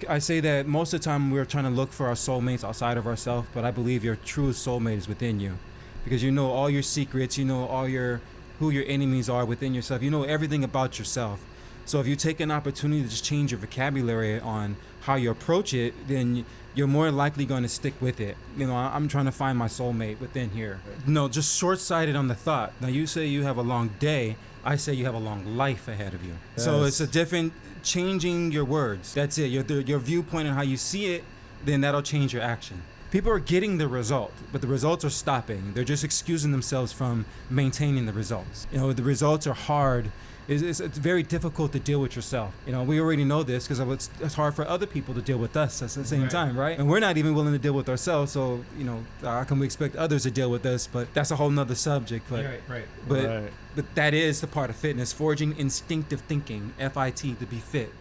I say that most of the time we're trying to look for our soulmates outside of ourselves, but I believe your true soulmate is within you, because you know all your secrets, you know who your enemies are within yourself, you know everything about yourself. So if you take an opportunity to just change your vocabulary on how you approach it, then you're more likely going to stick with it. You know, I'm trying to find my soulmate within here. No, just short-sighted on the thought. Now you say you have a long day, I say you have a long life ahead of you. Yes. So it's a different changing your words. That's it. Your viewpoint and how you see it, then that'll change your action. People are getting the result, but the results are stopping. They're just excusing themselves from maintaining the results. You know, the results are hard. It's very difficult to deal with yourself. You know, we already know this because it's hard for other people to deal with us at the same time, right? And we're not even willing to deal with ourselves. So, you know, how can we expect others to deal with us? But that's a whole nother subject. But but that is the part of fitness, forging instinctive thinking, FIT, to be fit.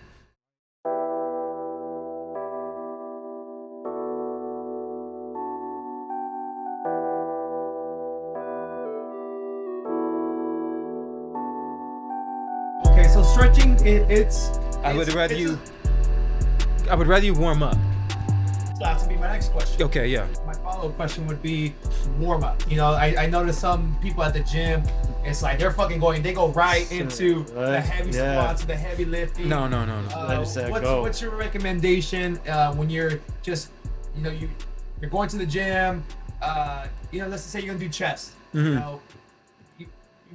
Okay, so stretching, I would rather you warm up. So that's gonna be my next question. Okay, yeah. My follow-up question would be warm up. You know, I noticed some people at the gym, it's like they go right into the heavy squats, the heavy lifting. No. What's your recommendation when you're just, you know, you're going to the gym, you know, let's say you're gonna do chest, mm-hmm. you know,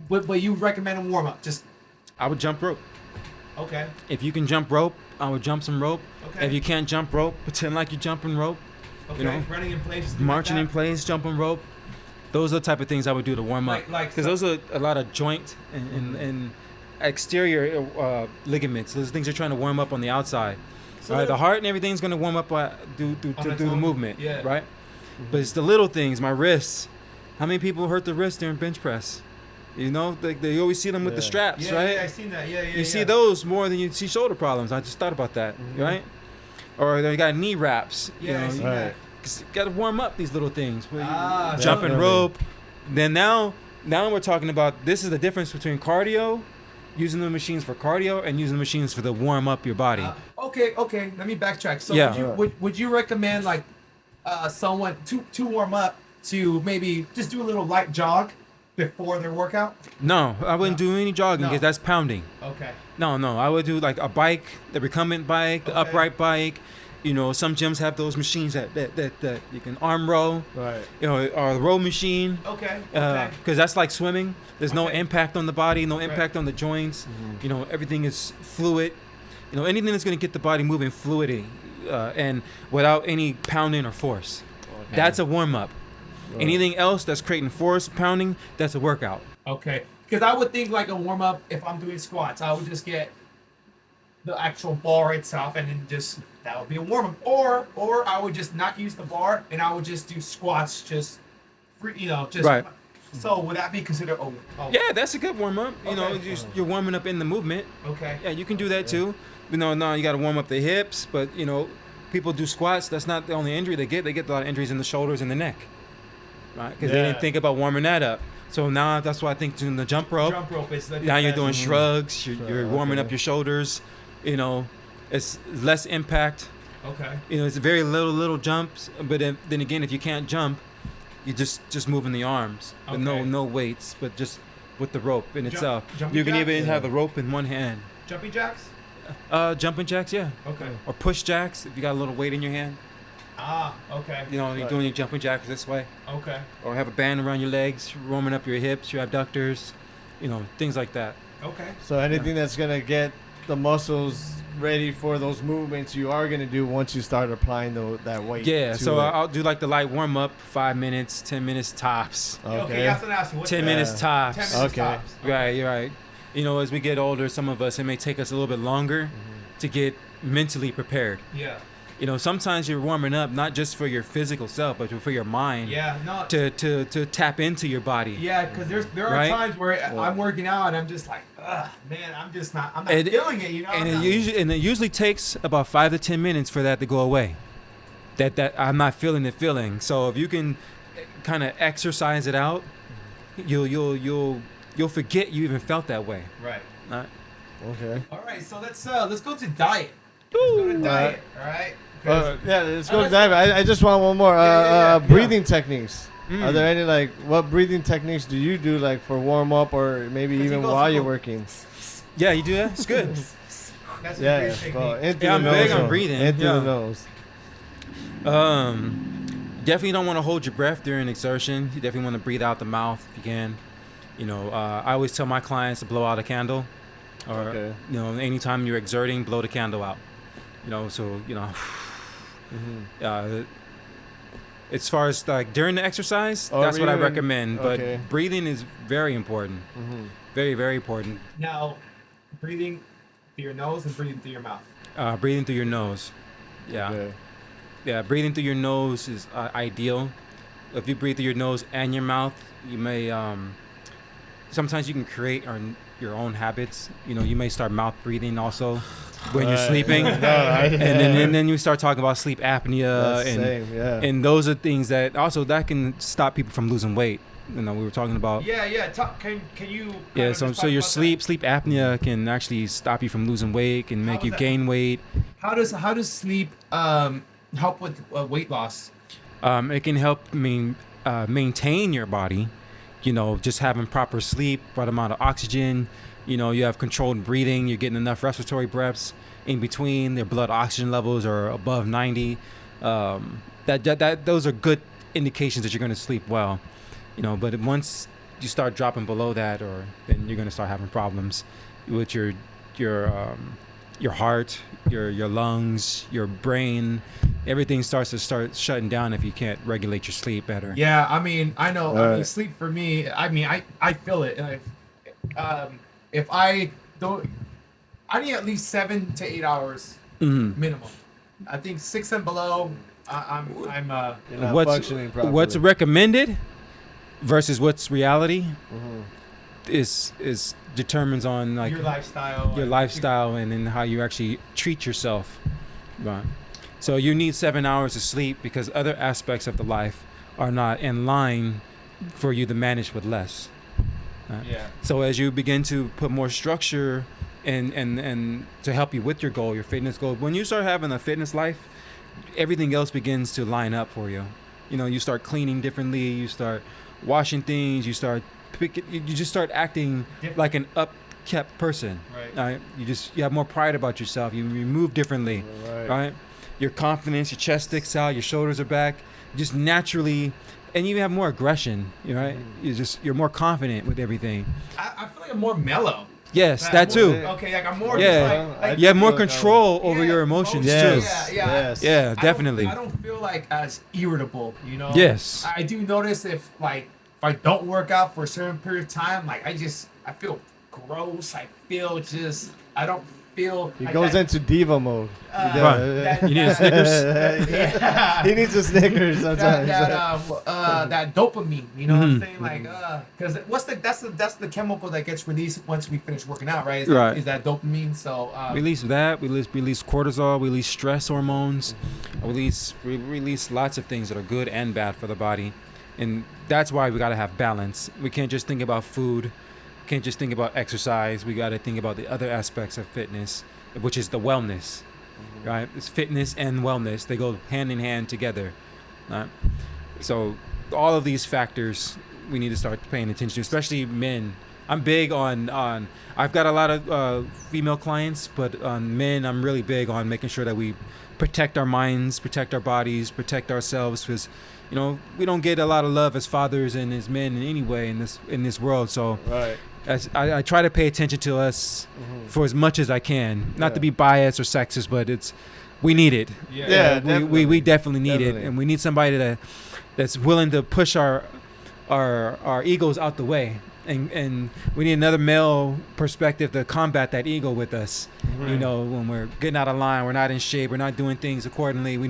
but you recommend a warm up, just. I would jump rope. Okay. If you can jump rope, I would jump some rope. Okay. If you can't jump rope, pretend like you're jumping rope. Okay. You know, running in place. Marching like in place, jumping rope. Those are the type of things I would do to warm up. Because those are a lot of joint and exterior ligaments. Those things you're trying to warm up on the outside. So right? The heart and everything's going to warm up do the movement. Yeah. Right? Mm-hmm. But it's the little things, my wrists. How many people hurt the wrist during bench press? You know, they always see them with the straps, right? Yeah, I seen that. You see those more than you see shoulder problems. I just thought about that, mm-hmm. right? Or they got knee wraps. Yeah, I seen that. You got to warm up these little things. Jumping rope. Then now we're talking about, this is the difference between cardio, using the machines for cardio, and using the machines for the warm up your body. Okay. Let me backtrack. So would you recommend like someone to warm up to maybe just do a little light jog before their workout? No, I wouldn't do any jogging because that's pounding. Okay. No, I would do like a bike, the recumbent bike, the upright bike. You know, some gyms have those machines that you can arm row. Right. You know, or a row machine. Okay. Because that's like swimming. There's no impact on the body, no impact on the joints. Mm-hmm. You know, everything is fluid. You know, anything that's going to get the body moving fluidly and without any pounding or force. Okay. That's a warm up. Right. Anything else that's creating force, pounding, that's a workout. Okay. Because I would think like a warm up, if I'm doing squats, I would just get the actual bar itself and then just, that would be a warm up. Or I would just not use the bar and I would just do squats, just free, you know, just. Right. So would that be considered Yeah, that's a good warm up. You know, you're warming up in the movement. Okay. Yeah, you can do that too. You know, no, you got to warm up the hips, but you know, people do squats. That's not the only injury they get. They get a lot of injuries in the shoulders and the neck. Right, because they didn't think about warming that up. So now that's why I think doing the jump rope. Jump rope is the now you're doing shrugs. You're warming up your shoulders. You know, it's less impact. Okay. You know, it's very little jumps. But then again, if you can't jump, you just moving the arms, but no weights, but just with the rope in itself. You can even have the rope in one hand. Jumping jacks. Jumping jacks, yeah. Okay. Or push jacks if you got a little weight in your hand. Okay. You know, you're doing your jumping jacks this way. Okay. Or have a band around your legs, warming up your hips, your abductors, you know, things like that. Okay. So anything that's going to get the muscles ready for those movements you are going to do once you start applying that weight. Yeah, so I'll do like the light warm up, 5 minutes, 10 minutes tops. Okay, that's what I'm asking. 10 minutes tops. 10 minutes tops. Okay. Right, you're right. You know, as we get older, some of us, it may take us a little bit longer to get mentally prepared. Yeah. You know, sometimes you're warming up not just for your physical self, but for your mind. Yeah, to tap into your body. Yeah, because there are times where I'm working out and I'm just like, man, I'm not feeling it, you know. And it usually takes about 5 to 10 minutes for that to go away. That I'm not feeling the feeling. So if you can kind of exercise it out, you'll forget you even felt that way. Right. Okay. All right, so let's go to diet. Let's go to diet. All right. Yeah, let's go to dive. I just want one more. Breathing techniques. Are there any like what breathing techniques do you do like for warm up or maybe even while you're working? Yeah, you do that. It's good. That's a great technique. I'm big on breathing. Into the nose. Definitely don't want to hold your breath during exertion. You definitely want to breathe out the mouth if you can. You know, I always tell my clients to blow out a candle, or you know, anytime you're exerting, blow the candle out. You know, so you know. As far as like during the exercise, that's what I recommend. But breathing is very important. Very, very important. Now, breathing through your nose and breathing through your mouth. Breathing through your nose. Yeah, breathing through your nose is ideal. If you breathe through your nose and your mouth, you may sometimes you can create your own habits. You know, you may start mouth breathing also when you're sleeping, and then you start talking about sleep apnea, and those are things that also that can stop people from losing weight. You know, we were talking about. Can you? So your sleep apnea can actually stop you from losing weight, can make you gain weight. How does sleep help with weight loss? It can help maintain your body. You know, just having proper sleep, right amount of oxygen. You know, you have controlled breathing. You're getting enough respiratory breaths in between. Their blood oxygen levels are above 90. Those are good indications that you're going to sleep well. You know, but once you start dropping below that, then you're going to start having problems with your heart, your lungs, your brain. Everything starts to shutting down if you can't regulate your sleep better. Yeah, I mean, I know. I mean, sleep for me. I mean, I feel it. If I don't, I need at least 7 to 8 hours minimum. I think 6 and below, I'm not functioning properly. What's recommended versus what's reality is determines on like your lifestyle and then how you actually treat yourself. Right. So you need 7 hours of sleep because other aspects of the life are not in line for you to manage with less. Right? So as you begin to put more structure and to help you with your goal, your fitness goal, when you start having a fitness life, everything else begins to line up for you. You know, you start cleaning differently, you start washing things, you just start acting like an upkept person. Right? You have more pride about yourself. You move differently. Right? Your confidence, your chest sticks out, your shoulders are back. Just naturally, and you have more aggression. Right? You're more confident with everything. I feel like I'm more mellow. Yes, that too. Okay, like I'm more. Yeah, you have more control over your emotions too. Yeah, definitely. I don't feel like as irritable, you know. Yes. I do notice if I don't work out for a certain period of time, like I feel gross. I don't feel. He goes into diva mode. You need a Snickers. He needs a Snickers sometimes. That dopamine, you know what I'm saying? Like, because that's the chemical that gets released once we finish working out, right? Is that dopamine? So release that. We release cortisol. We release stress hormones. We release lots of things that are good and bad for the body, and that's why we got to have balance. We can't just think about food. Can't just think about exercise. We got to think about the other aspects of fitness, which is the wellness, right? It's fitness and wellness. They go hand in hand together, right? So all of these factors we need to start paying attention to, especially men. I'm big on I've got a lot of female clients, but on men, I'm really big on making sure that we protect our minds, protect our bodies, protect ourselves, because you know we don't get a lot of love as fathers and as men in any way in this world. So I try to pay attention to us for as much as I can, not to be biased or sexist, but we need it. We definitely need it, and we need somebody that's willing to push our egos out the way, and we need another male perspective to combat that ego with us. You know, when we're getting out of line, we're not in shape, we're not doing things accordingly. We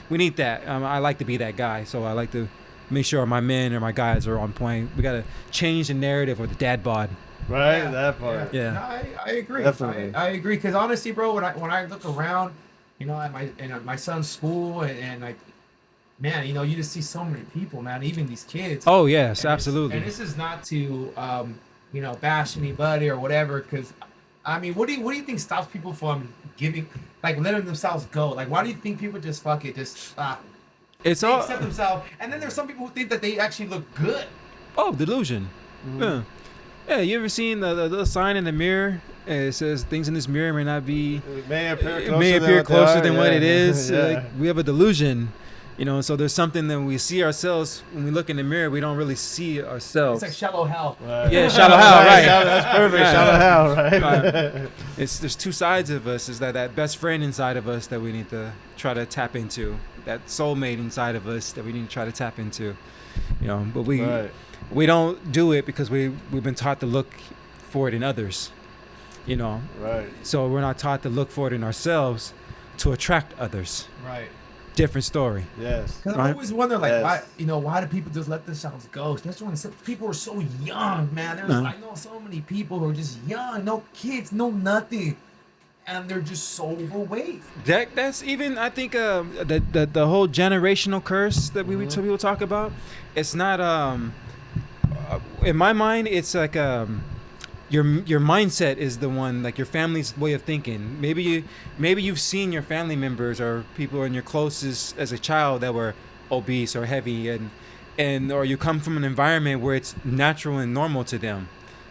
need that. I like to be that guy, so I like to make sure my men or my guys are on point. We got to change the narrative of the dad bod. Right, that part. Yeah. No, I agree. Definitely. I agree, because honestly, bro, when I look around, you know, at my son's school and like, man, you know, you just see so many people, man, even these kids. Oh yes, absolutely. And this is not to you know, bash anybody or whatever, because I mean, what do you think stops people from giving, like letting themselves go? Like, why do you think people just fuck it, just It's they all accept themselves? And then there's some people who think that they actually look good. delusion. Yeah. Yeah, you ever seen the little sign in the mirror? It says things in this mirror may not be. It may appear closer than what it is. Yeah. Like, we have a delusion, so there's something that we see ourselves when we look in the mirror. We don't really see ourselves. It's like shallow hell. Right. Yeah, shallow hell, right? That's perfect. Right. Shallow hell, right? There's two sides of us. Is that best friend inside of us that we need to try to tap into. That soulmate inside of us that we need to try to tap into. But we don't do it because we've been taught to look for it in others. Right. So we're not taught to look for it in ourselves to attract others. Right. Different story. Yes. Because I always wonder, like, Yes. why do people just let themselves go? Especially when people are so young, man. I know so many people who are just young, no kids, no nothing, and they're just so overweight. That's even, I think, the whole generational curse that some people talk about. It's not in my mind. It's like your mindset is the one, like your family's way of thinking. Maybe you've seen your family members or people in your closest as a child that were obese or heavy, and or you come from an environment where it's natural and normal to them,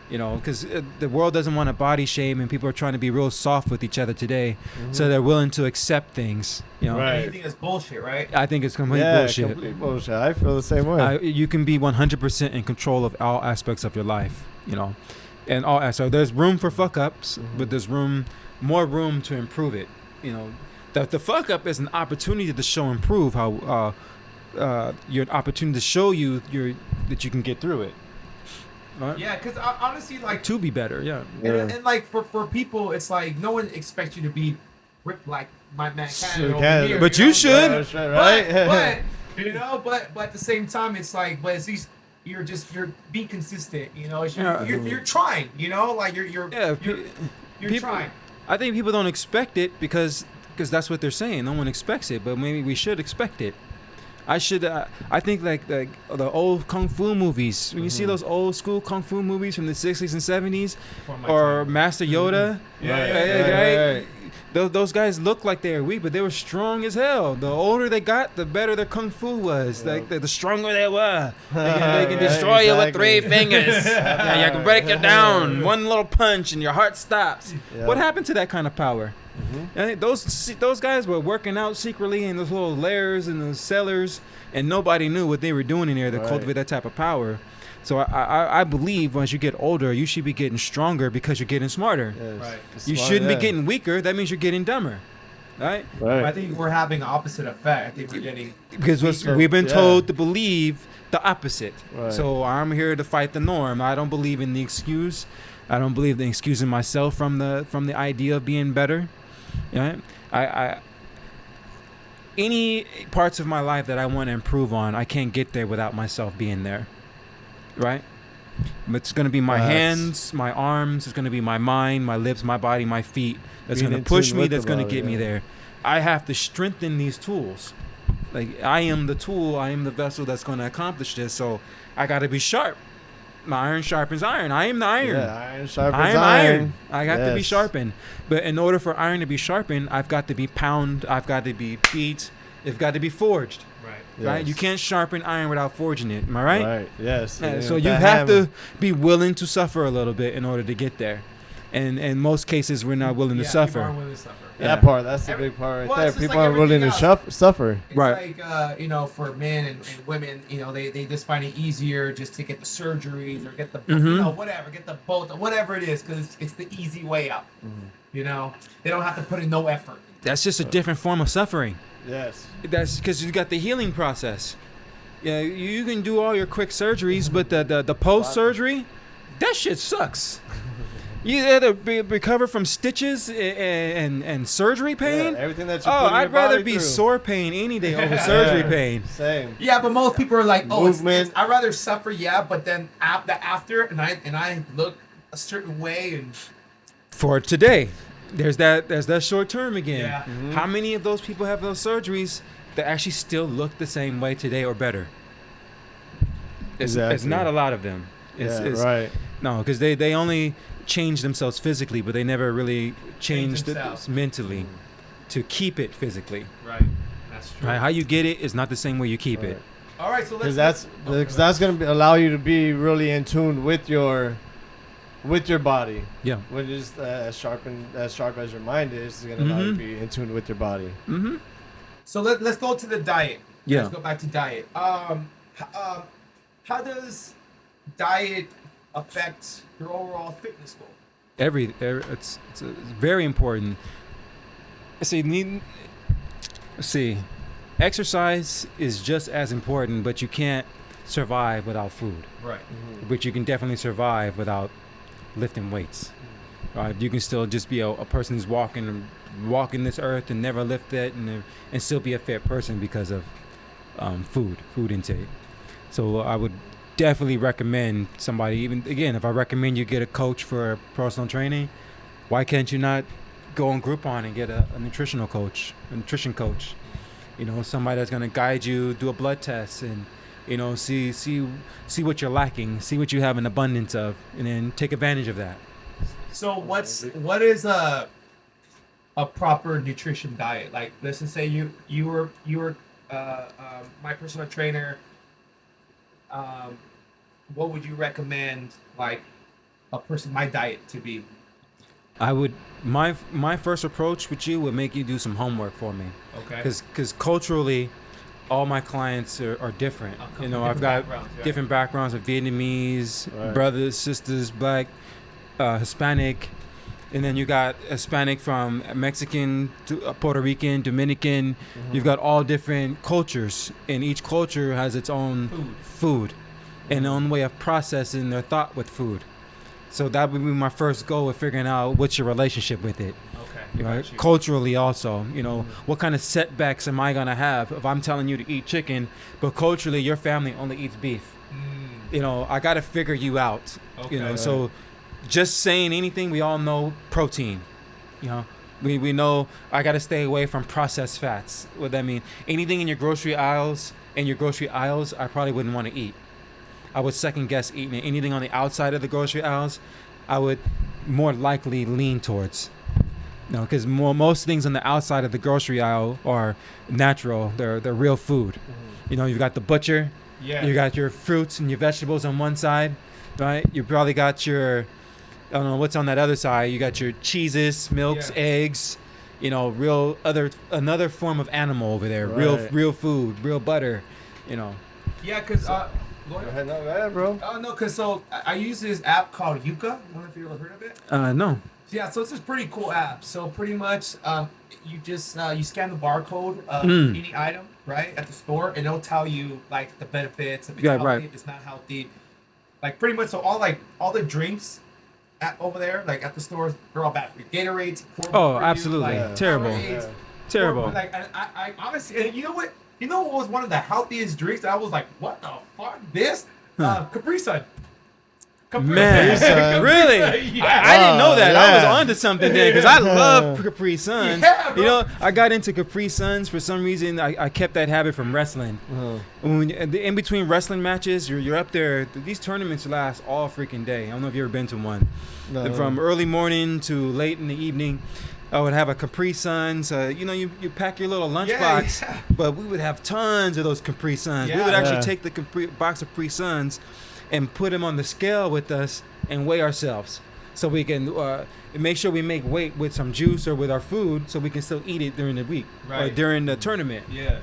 because the world doesn't want to body shame, and people are trying to be real soft with each other today, so they're willing to accept things. Right. You think it's bullshit, right? I think it's complete bullshit. Complete bullshit. I feel the same way. You can be 100% in control of all aspects of your life, and all. So there's room for fuck ups, but there's more room to improve it. The fuck up is an opportunity to show improve how your opportunity to show you that you can get through it. Right? Yeah, because honestly, like To be better, yeah. and like for people, it's like no one expects you to be ripped like my man Canada over Canada. here. But you you know? should. That's right. But at the same time, it's like, but at least you're being consistent. It's Yeah. you're trying. Like you're People- trying. I think people don't expect it because that's what they're saying. No one expects it, but maybe we should expect it. I think like the old kung fu movies. When you see those old school kung fu movies from the 60s and 70s, or Master Yoda, Right. Those guys look like they were weak, but they were strong as hell. The older they got, the better their kung fu was. Yeah. Like the stronger they were. They can destroy you with 3 fingers. You can break you down. One little punch and your heart stops. Yeah. What happened to that kind of power? And those guys were working out secretly in those little lairs and those cellars, and nobody knew what they were doing in there to cultivate that type of power. So I believe once you get older, you should be getting stronger because you're getting smarter. Yes. Right. You shouldn't be getting weaker. That means you're getting dumber, right? I think we're having an opposite effect. I think we're getting Because we've been told to believe the opposite. Right. So I'm here to fight the norm. I don't believe in the excuse. I don't believe in excusing myself from the idea of being better. Yeah, I any parts of my life that I want to improve on, I can't get there without myself being there. Right? It's going to be my hands, my arms, it's going to be my mind, my lips, my body, my feet. That's going to push me, that's going to get me there. I have to strengthen these tools. Like, I am the tool, I am the vessel that's going to accomplish this. So I got to be sharp. My iron sharpens iron. I am the iron. Yeah, iron sharpens I am iron. I got to be Yes. sharpened. But in order for iron to be sharpened, I've got to be pounded. I've got to be beat. It's got to be forged. Right? Yes. You can't sharpen iron without forging it. Am I right? Right. Yes. So you have to be willing to suffer a little bit in order to get there. And in most cases, we're not willing to People suffer. aren't willing to suffer. That part. That's the big part right there. it's just People like aren't willing to everything suffer. It's Right. like, for men and women, they just find it easier just to get the surgeries or get the, whatever, get the both, whatever it is, because it's the easy way out. They don't have to put in no effort. That's just a different form of suffering. Yes. That's because you got the healing process. Yeah, you can do all your quick surgeries, but the post surgery, that shit sucks. You had to recover from stitches and surgery pain. Yeah, everything that you I'd rather body be through. sore pain any day over surgery pain. Same. Yeah, but most people are like, Movement. I'd rather suffer, but then after, and I look a certain way, and For today, there's that short term again. Yeah. How many of those people have those surgeries that actually still look the same way today or better? It's Exactly. not a lot of them. It's right. No, because they only change themselves physically, but they never really changed themselves. mentally to keep it physically. Right. That's true. Right? How you get it is not the same way you keep it. All right, so Because let's. that's going to allow you to be really in tune with your body. Yeah. Which is as sharp as your mind is, it's going to allow you to be in tune with your body. Mm-hmm. So let's go to the diet. Yeah. Let's go back to diet. How does diet affect your overall fitness goal? It's very important. Exercise is just as important, but you can't survive without food. Right. But you can definitely survive without lifting weights. Right? You can still just be a person who's walking this earth and never lift it, and still be a fit person because of food intake. So I would definitely recommend somebody, even again, if I recommend you get a coach for personal training, why can't you not go on Groupon and get a nutrition coach? Somebody that's going to guide you, do a blood test, and see what you're lacking, see what you have an abundance of, and then take advantage of that. So what is a proper nutrition diet? Like, let's just say you were my personal trainer. What would you recommend, like, my diet to be? I would my first approach with you would make you do some homework for me. Okay. Because culturally, all my clients are different. I've got different backgrounds of Vietnamese, brothers, sisters, Black, Hispanic, and then you got Hispanic from Mexican to Puerto Rican, Dominican. You've got all different cultures, and each culture has its own food and their own way of processing their thought with food. So that would be my first goal of figuring out what's your relationship with it. Okay. Right? Culturally also, what kind of setbacks am I going to have if I'm telling you to eat chicken, but culturally your family only eats beef? I got to figure you out. Okay. So just saying anything, we all know protein. We know I got to stay away from processed fats. What that mean? Anything in your grocery aisles, I probably wouldn't want to eat. I would second guess eating it. Anything on the outside of the grocery aisles, I would more likely lean towards. Because most things on the outside of the grocery aisle are natural. They're real food. You've got the butcher. Yeah. You got your fruits and your vegetables on one side, right? You probably got your, I don't know what's on that other side. You got your cheeses, milks, eggs. Another form of animal over there. Right. Real food, real butter. Yeah, because Go ahead, bro. Oh no, because I use this app called Yuka. I don't know if you ever heard of it. No. Yeah, so it's this pretty cool app. So pretty much, you just you scan the barcode of any item, right, at the store, and it'll tell you like the benefits, if it's healthy, if it's not healthy, like pretty much. So all the drinks over there, like at the stores, they're all bad for you. Gatorades. Oh, absolutely, terrible, terrible. Like, I honestly, and you know what? You know what was one of the healthiest drinks? I was like, what the fuck? This? Capri Sun. Man, really? Yeah. I didn't know that. I was onto something there because I love Capri Suns. Yeah, bro. I got into Capri Suns for some reason. I kept that habit from wrestling. In between wrestling matches, you're up there. These tournaments last all freaking day. I don't know if you've ever been to one. No. From early morning to late in the evening. I would have a Capri Suns. You pack your little lunchbox, but we would have tons of those Capri Suns. We would actually take the box of Capri Suns and put them on the scale with us and weigh ourselves, so we can make sure we make weight with some juice or with our food, so we can still eat it during the week or during the tournament. Yeah.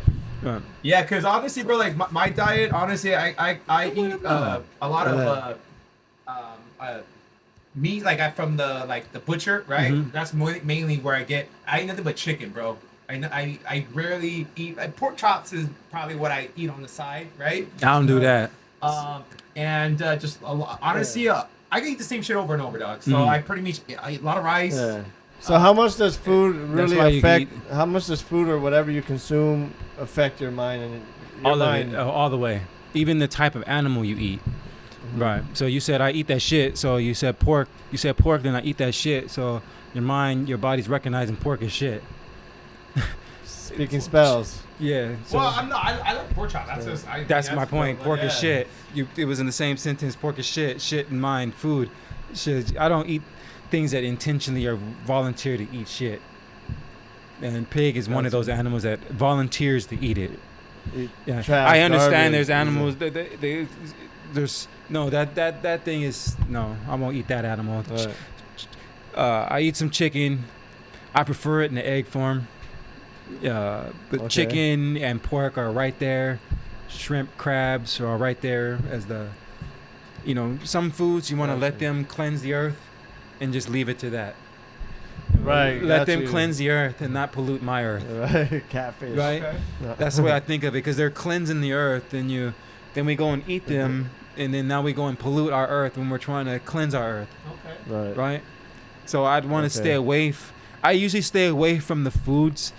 Yeah, because honestly, bro, like my diet, honestly, I eat a lot of meat, like from the butcher, right? That's mainly where I eat nothing but chicken, bro. I rarely eat pork chops is probably what I eat on the side, right? I don't do that. And just honestly, I can eat the same shit over and over, dog. So I pretty much I eat a lot of rice. Yeah. So how much does food really affect? How much does food or whatever you consume affect your mind and your mind? All the way. Even the type of animal you eat. Right. So you said I eat that shit. So you said pork. You said pork. Then I eat that shit. So your body's recognizing pork as shit. Speaking spells. Yeah. So Well, I'm not. I like pork chop. That's just. that's my point. Pork is yeah. shit. It was in the same sentence. Pork is shit. Shit in mind. Food. Shit. I don't eat things that intentionally or volunteer to eat shit. And pig is one of those animals that volunteers to eat it. Yeah. Trash, I understand garbage, there's animals. There's no that thing is no. I won't eat that animal. Right. I eat some chicken. I prefer it in the egg form. But Okay. chicken and pork are right there. Shrimp, crabs are right there as the. Some foods you want to let Gotcha. them cleanse the earth, and just leave it to that. Right, Let got them you. cleanse the earth and not pollute my earth. Right. Catfish. Right. Okay. No. That's the way I think of it, because they're cleansing the earth, then we go and eat them, and then now we go and pollute our earth when we're trying to cleanse our earth, Okay. Right. right? So I'd want to Okay. stay away. I usually stay away from the foods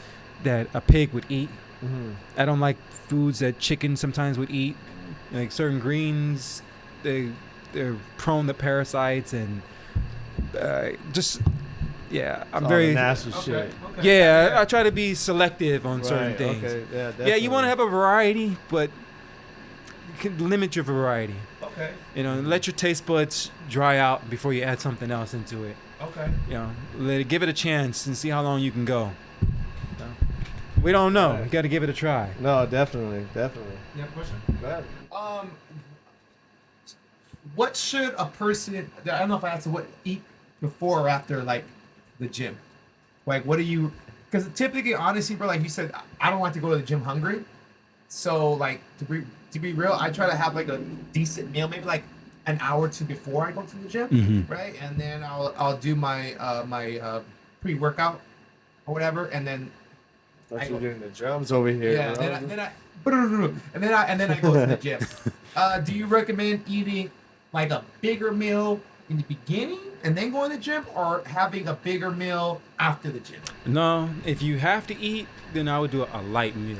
that a pig would eat. Mm-hmm. I don't like foods that chicken sometimes would eat, like certain greens. They're prone to parasites and I'm very nasty Okay. shit. Okay. I try to be selective on certain Right, things. Okay. Yeah. Yeah, Definitely. you want to have a variety, but you can limit your variety. Okay. And let your taste buds dry out before you add something else into it. Okay. Give it a chance and see how long you can go. We don't know. Right. You got to give it a try. No, definitely. You have a question? Go ahead. What should a person? I don't know if I asked what eat before or after like the gym. Like, what do you? Because typically, honestly, bro, like you said, I don't like to go to the gym hungry. So, like, to be real, I try to have like a decent meal, maybe like an hour or two before I go to the gym, Mhm. right? And then I'll do my pre-workout or whatever, and then Thought you were doing the drums over here. yeah, bro. and then I go to the gym. Do you recommend eating like a bigger meal in the beginning and then going to the gym, or having a bigger meal after the gym? No, if you have to eat, then I would do a light meal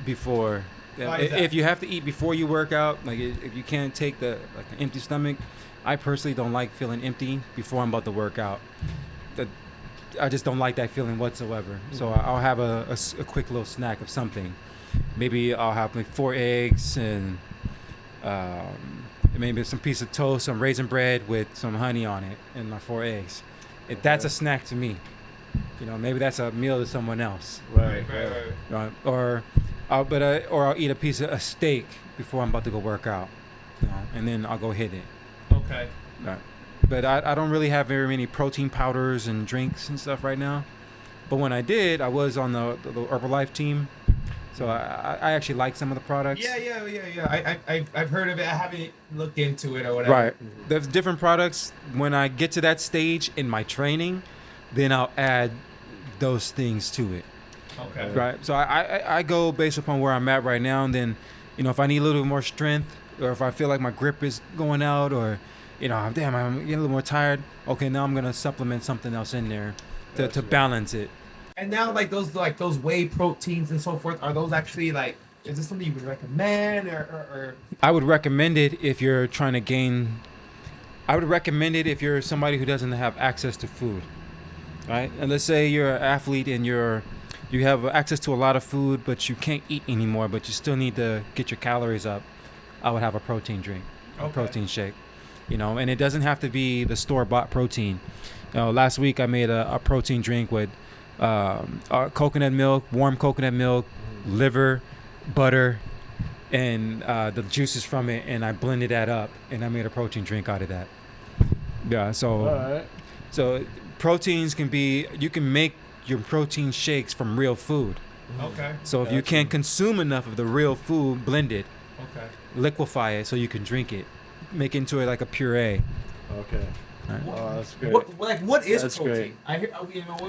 before. Why is that? If you have to eat before you work out, like if you can't take an empty stomach, I personally don't like feeling empty before I'm about to work out. I just don't like that feeling whatsoever. So I'll have a quick little snack of something. Maybe I'll have like 4 eggs and maybe some piece of toast, some raisin bread with some honey on it, and my 4 eggs. If that's a snack to me, maybe that's a meal to someone else. Right. Right. Or I'll eat a piece of a steak before I'm about to go work out, and then I'll go hit it. Okay. Right. But I don't really have very many protein powders and drinks and stuff right now. But when I did, I was on the Herbalife team, so I actually like some of the products. Yeah. I've heard of it. I haven't looked into it or whatever. Right. There's different products. When I get to that stage in my training, then I'll add those things to it. Okay. Right. So I go based upon where I'm at right now, and then, if I need a little bit more strength, or if I feel like my grip is going out, or, I'm getting a little more tired. Okay, now I'm gonna supplement something else in there to balance it. And now, like those whey proteins and so forth, are those actually like? Is this something you would recommend, or? I would recommend it if you're trying to gain. I would recommend it if you're somebody who doesn't have access to food, right? And let's say you're an athlete and you have access to a lot of food, but you can't eat anymore, but you still need to get your calories up. I would have a protein drink, a Okay. protein shake, and it doesn't have to be the store-bought protein. Last week I made a protein drink with coconut milk, warm coconut milk, liver, butter, and the juices from it, and I blended that up, and I made a protein drink out of that. Yeah, so All right. so proteins you can make your protein shakes from real food. Okay. So if you Gotcha. can't consume enough of the real food, blend it, Okay. liquefy it so you can drink it, make into it like a puree. Okay. Right. Oh, that's great. What is That's protein? great. I hear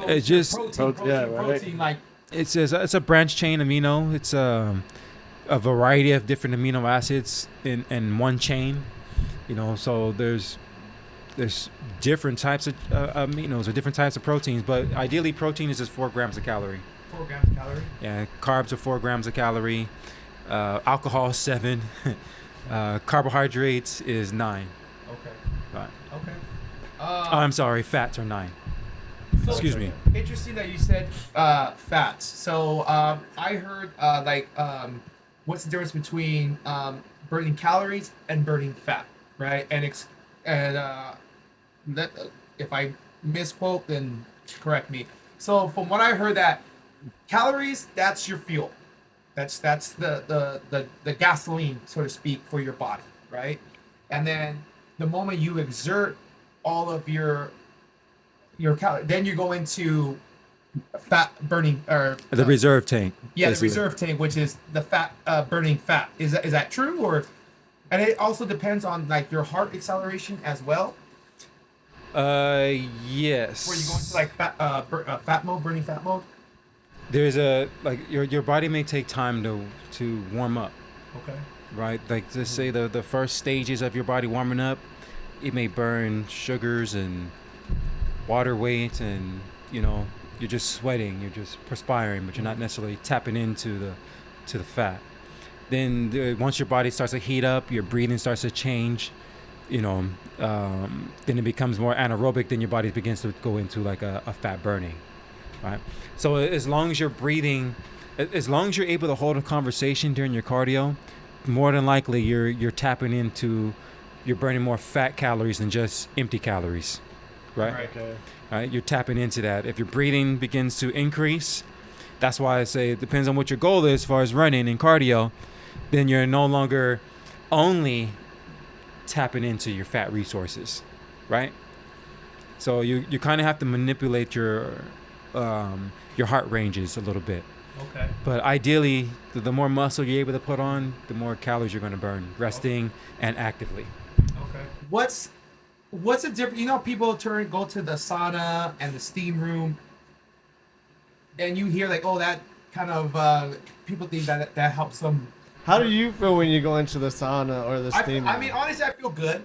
It's just- protein, Yeah, right. protein. Like It's a branch chain amino. It's a variety of different amino acids in one chain. So there's different types of aminos or different types of proteins, but ideally protein is just 4 grams a calorie. 4 grams of calorie. Yeah, carbs are 4 grams a calorie. Alcohol is 7. Carbohydrates is 9. Okay. Right. Okay. I'm sorry, fats are 9. Excuse me. Interesting that you said fats. So I heard what's the difference between burning calories and burning fat, right? If I misquote, then correct me. So from what I heard, that calories, that's your fuel. That's the gasoline, so to speak, for your body, right? And then the moment you exert all of your calories, then you go into fat burning, or The reserve tank. yeah, basically. the reserve tank, which is the fat burning fat. Is that true? Or and it also depends on like your heart acceleration as well. Yes. Where you go into like fat mode, burning fat mode. There's a like your body may take time to warm up, Okay. right? Like just say the first stages of your body warming up, it may burn sugars and water weight, and you're just sweating, you're just perspiring, but you're not necessarily tapping into the fat. Then once your body starts to heat up, your breathing starts to change. Then it becomes more anaerobic. Then your body begins to go into like a fat burning, right? So as long as you're breathing, as long as you're able to hold a conversation during your cardio, more than likely you're tapping into, you're burning more fat calories than just empty calories, right? Right. Okay. Right? You're tapping into that. If your breathing begins to increase, that's why I say it depends on what your goal is as far as running and cardio, then you're no longer only tapping into your fat resources, right? So you kind of have to manipulate your heart ranges a little bit. Okay. But ideally, the more muscle you're able to put on, the more calories you're going to burn, resting and actively. Okay. What's the difference? People go to the sauna and the steam room, and you hear like, oh, that kind of people think that helps them. How do you feel when you go into the sauna or the steam? I mean, honestly, I feel good.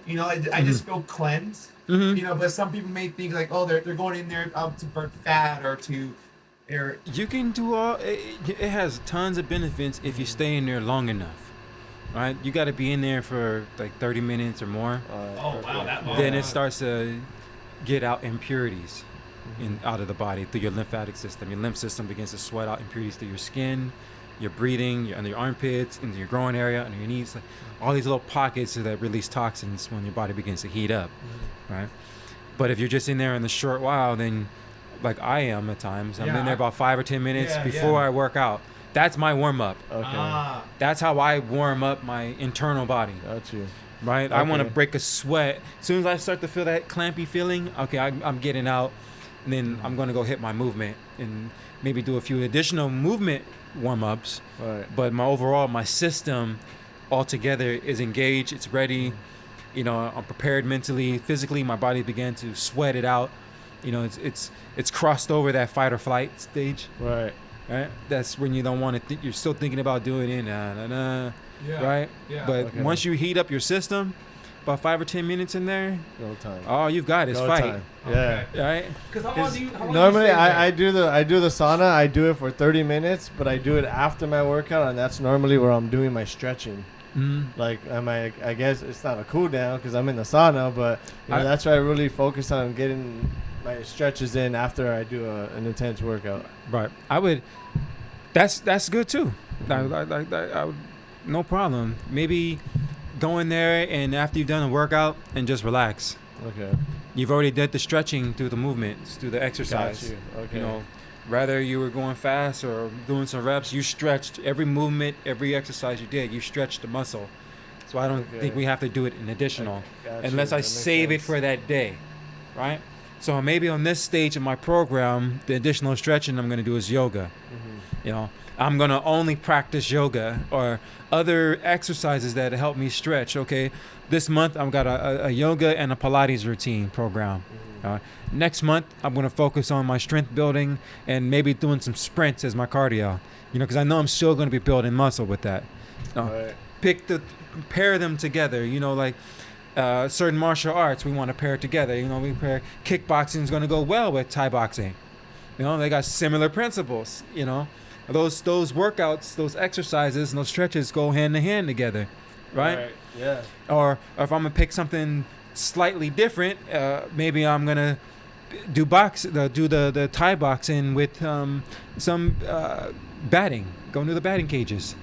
I just feel cleansed. Mm-hmm. But some people may think like, oh, they're going in there to burn fat or to. You can do it has tons of benefits if you stay in there long enough, right? You got to be in there for like 30 minutes or more. Oh wow, that long. Then it starts to get out impurities out of the body through your lymphatic system. Your lymph system begins to sweat out impurities through your skin, your breathing, under your armpits, into your groin area, under your knees, like all these little pockets that release toxins when your body begins to heat up, right? But if you're just in there in the short while, then like I am at times, I'm in there about 5 or 10 minutes before I work out. That's my warm up. Okay. That's how I warm up my internal body. Got you. Right? Okay. I want to break a sweat. As soon as I start to feel that clampy feeling, okay, I'm getting out, and then I'm going to go hit my movement and maybe do a few additional movement warm-ups. Right. But my system altogether is engaged. It's ready. I'm prepared mentally, physically. My body began to sweat it out. It's crossed over that fight or flight stage. Right. Right. That's when you don't want to. You're still thinking about doing it. Right. Yeah. But once you heat up your system, about 5 or 10 minutes in there, Go time. all you've got is Go fight. time. Okay. Yeah. Right. Because how long do you Normally, stay there? I do the sauna. I do it for 30 minutes, but I do it after my workout, and that's normally where I'm doing my stretching. Mm-hmm. Like, I guess it's not a cool down because I'm in the sauna, but that's where I really focus on getting my stretches in after I do an intense workout. Right. I would. That's good too. I would, no problem. Maybe go in there and after you've done a workout and just relax. Okay. You've already did the stretching through the movements, through the exercise. Got you. Okay. Whether you were going fast or doing some reps, you stretched every movement, every exercise you did. You stretched the muscle. So I don't think we have to do it in additional, unless I save it for that day, right? So maybe on this stage of my program, the additional stretching I'm going to do is yoga. Mm-hmm. I'm going to only practice yoga or other exercises that help me stretch. Okay, this month I've got a yoga and a Pilates routine program. Mm-hmm. Next month I'm going to focus on my strength building and maybe doing some sprints as my cardio. Because I know I'm still going to be building muscle with that. Right. Pair them together. Like certain martial arts, we want to pair together. We pair kickboxing is going to go well with Thai boxing. They got similar principles. Those workouts, those exercises, and those stretches go hand in hand together, right? Yeah. Or if I'm gonna pick something slightly different, maybe I'm gonna do the Thai boxing with some batting. Go into the batting cages.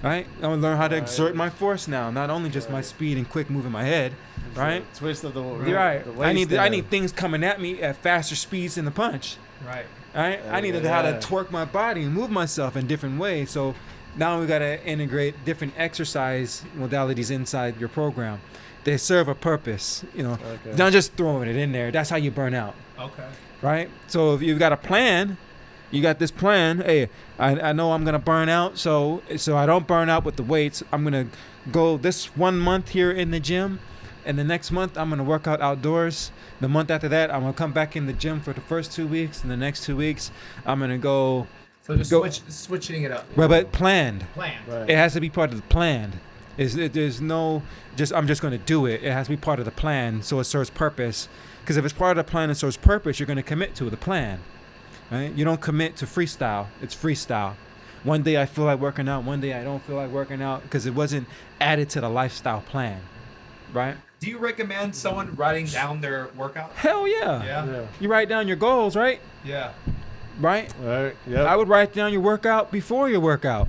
Right? I want to learn how to exert my force now, not only just my speed and quick moving my head. Right? Twist of the You're right. The waist I need things coming at me at faster speeds than the punch. Right. Right? I need to know how to twerk my body and move myself in different ways. So now we got to integrate different exercise modalities inside your program. They serve a purpose, you know. Okay. Not just throwing it in there. That's how you burn out. Okay. Right? So if you've got a plan, you got this plan. Hey, I know I'm gonna burn out, so I don't burn out with the weights. I'm gonna go this 1 month here in the gym, and the next month I'm gonna work out outdoors. The month after that, I'm gonna come back in the gym for the first 2 weeks, and the next 2 weeks I'm gonna go. So just switching it up. But planned. Planned. Right. It has to be part of the planned. There's no I'm just gonna do it. It has to be part of the plan, so it serves purpose. Because if it's part of the plan and serves purpose, you're gonna commit to the plan. Right? You don't commit to freestyle. It's freestyle. One day I feel like working out. One day I don't feel like working out because it wasn't added to the lifestyle plan. Right? Do you recommend someone writing down their workout? Hell yeah. Yeah. You write down your goals, right? Yeah. Right? Right. Yeah. I would write down your workout before your workout.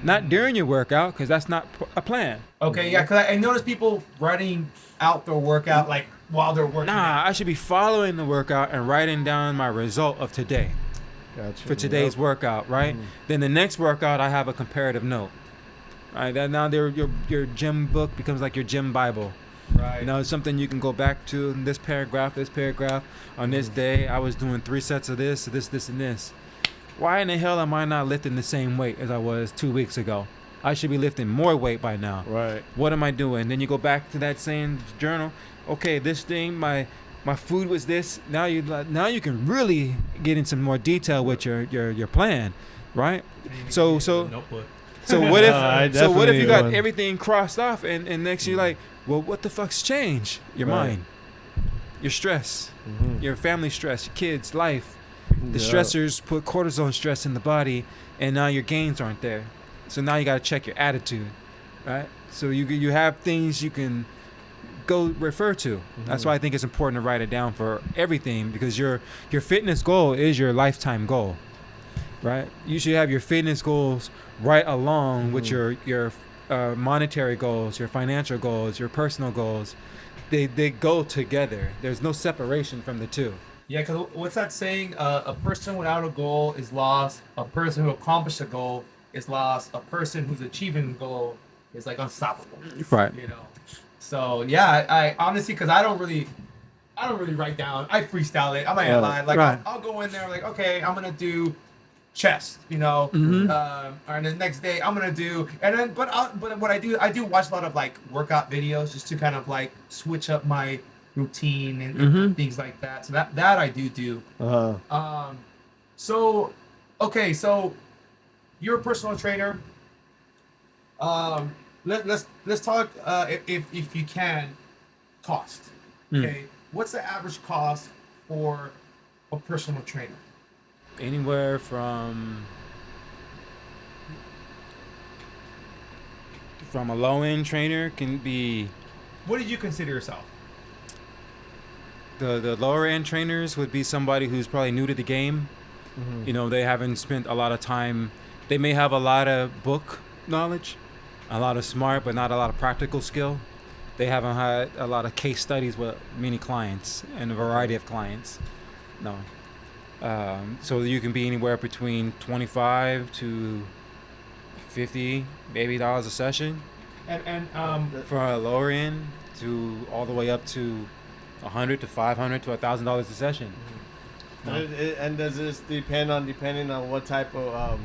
Not during your workout because that's not a plan. Okay, yeah, because I noticed people writing out their workout like while they're working. Nah, I should be following the workout and writing down my result of today. Gotcha. For today's workout, right? Then the next workout, I have a comparative note. Right? That now your gym book becomes like your gym Bible. Right. You know, it's something you can go back to. This paragraph. On this day, I was doing 3 sets of this, and this. Why in the hell am I not lifting the same weight as I was 2 weeks ago? I should be lifting more weight by now. Right. What am I doing? Then you go back to that same journal. Okay, this thing, my food was this. Now you can really get into more detail with your plan, right? So notebook. so what if I what if you definitely got want- everything crossed off and next you're like, well, what the fuck's changed? Your Right. mind, your stress, your family stress, your kids, life. The Yeah. stressors put cortisone stress in the body, and now your gains aren't there. So now you got to check your attitude, right? So you have things you can go refer to. That's why I think it's important to write it down for everything, because your fitness goal is your lifetime goal, right? You should have your fitness goals right along with your monetary goals, your financial goals, your personal goals. They go together. There's no separation from the two. Yeah, because what's that saying? A person without a goal is lost. A person who accomplished a goal is lost. A person who's achieving a goal is like unstoppable. Right. You know. So yeah, I honestly, because I don't really write down. I freestyle it. I'm not gonna lie. Like Right. I'll go in there like, okay, I'm gonna do chest. You know. And the next day I'm gonna do. And then, but what I do watch a lot of like workout videos just to kind of like switch up my routine and things like that. So that I do. So okay, so you're a personal trainer. Let's talk if you can cost. Okay, what's the average cost for a personal trainer? Anywhere from a low-end trainer can be. What did you consider yourself? The lower end trainers would be somebody who's probably new to the game. You know, they haven't spent a lot of time. They may have a lot of book knowledge, a lot of smart, but not a lot of practical skill. They haven't had a lot of case studies with many clients and a variety of clients. No. So you can be anywhere between $25 to $50 maybe dollars a session And for a lower end, to all the way up to $100 to $500 to $1,000 a session. And does this depending on what type of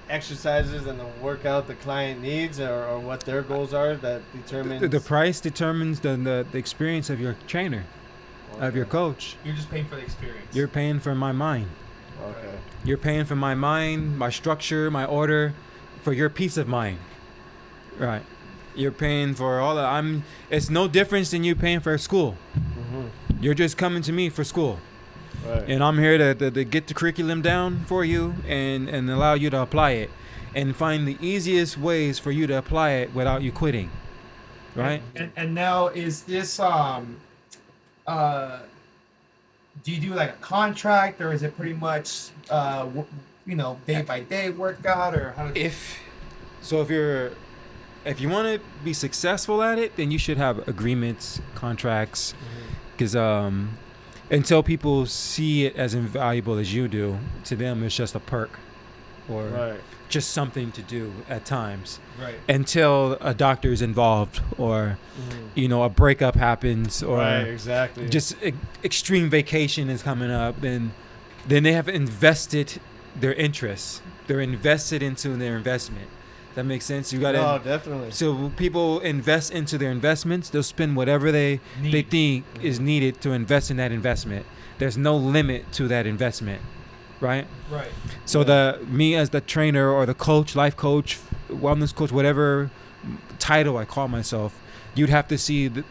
exercises and the workout the client needs, or what their goals are, that determines The price determines the experience of your trainer, of your coach. you're just paying for the experience. You're paying for my mind. Okay. You're paying for my mind, my structure, my order, for your peace of mind. Right. You're paying for all that. It's no difference than you paying for school. You're just coming to me for school. Right. And I'm here to get the curriculum down for you and allow you to apply it and find the easiest ways for you to apply it without you quitting. Right? And now is this do you do like a contract, or is it pretty much day by day workout, or how? If you want to be successful at it, then you should have agreements, contracts, because until people see it as invaluable as you do, to them it's just a perk or just something to do at times. Right. Until a doctor is involved, or a breakup happens, or exactly. just extreme vacation is coming up, then they have invested their interests. They're invested into their investment. That makes sense. You got to. No, definitely. So people invest into their investments. They'll spend whatever they think is needed to invest in that investment. There's no limit to that investment, right? Right. So me as the trainer or the coach, life coach, wellness coach, whatever title I call myself, you'd have to see that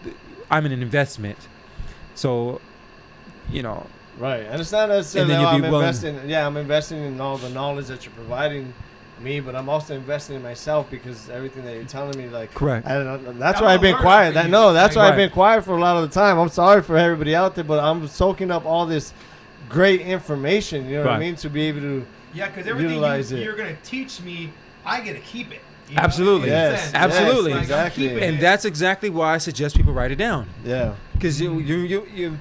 I'm an investment. So, Right, and it's not necessarily And then I'm you'd be willing- investing. Yeah, I'm investing in all the knowledge that you're providing me, but I'm also investing in myself because everything that you're telling me, like, Correct. I don't know, that's I'm why I've been learning quiet. from you. That's why I've Right. been quiet for a lot of the time. I'm sorry for everybody out there, but I'm soaking up all this great information. You know what I Right. mean? To be able to. Yeah, because everything Utilize it. you're gonna teach me, I get to keep it. You know? Absolutely. It makes Yes. sense. Absolutely. Like, I'm Exactly. keeping And it. that's exactly why I suggest people write it down. Yeah. Because you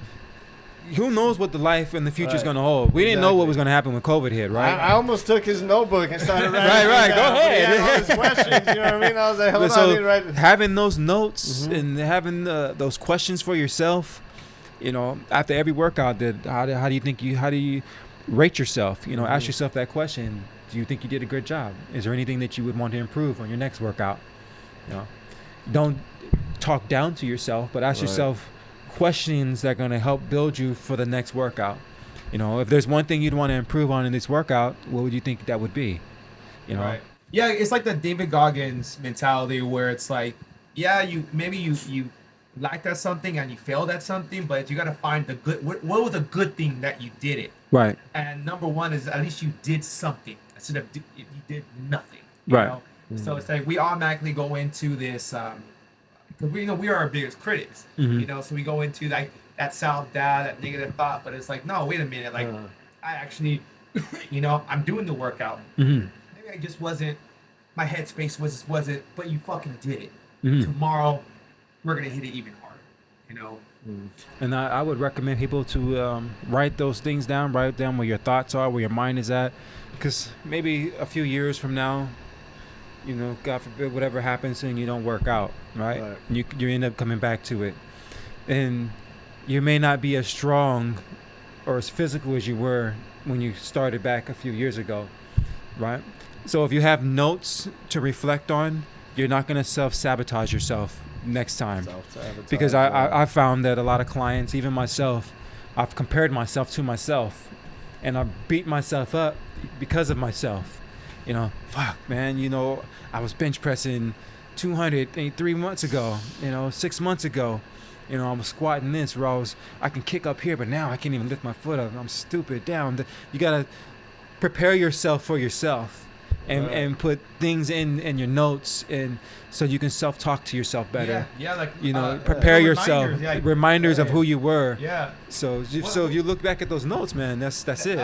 who knows what the life and the future is Right. going to hold. We didn't know what Exactly. was going to happen when COVID hit, right? I almost took his notebook and started writing. Right, it go down. But he ahead. had all his questions. You know what I mean? I was like, hold But on, I need to write so this. having those notes Mhm. and having those questions for yourself, after every workout, how do you rate yourself? Ask yourself that question. Do you think you did a good job? Is there anything that you would want to improve on your next workout? Don't talk down to yourself, but ask Right. yourself questions that are going to help build you for the next workout. If there's one thing you'd want to improve on in this workout, what would you think that would be? Right. Yeah, it's like the David Goggins mentality where it's like, yeah, you lacked at something and you failed at something, but you got to find the good. What was a good thing that you did it? Right. And number one is at least you did something instead of you did nothing. Right. So it's like we automatically go into this because we are our biggest critics. Mhm. So we go into like that self-doubt, that negative thought, but it's like, no, wait a minute, like I actually, I'm doing the workout. Mm-hmm. Maybe I just wasn't, my headspace wasn't, but you fucking did it. Mhm. Tomorrow, we're gonna hit it even harder. And I would recommend people to write those things down. Write down where your thoughts are, where your mind is at, because maybe a few years from now, God forbid, whatever happens and you don't work out, right? You end up coming back to it, and you may not be as strong or as physical as you were when you started back a few years ago, right? So if you have notes to reflect on, you're not going to self-sabotage yourself next time. Because I found that a lot of clients, even myself, I've compared myself to myself, and I beat myself up because of myself. Fuck, man, I was bench pressing 200 3 months ago, 6 months ago. I was squatting this where I can kick up here, but now I can't even lift my foot up. I'm stupid down. You got to prepare yourself for yourself. And put things in your notes, and so you can self-talk to yourself better. Yeah, like prepare yourself. reminders, Of who you were. Yeah. So if you look back at those notes, man, that's it.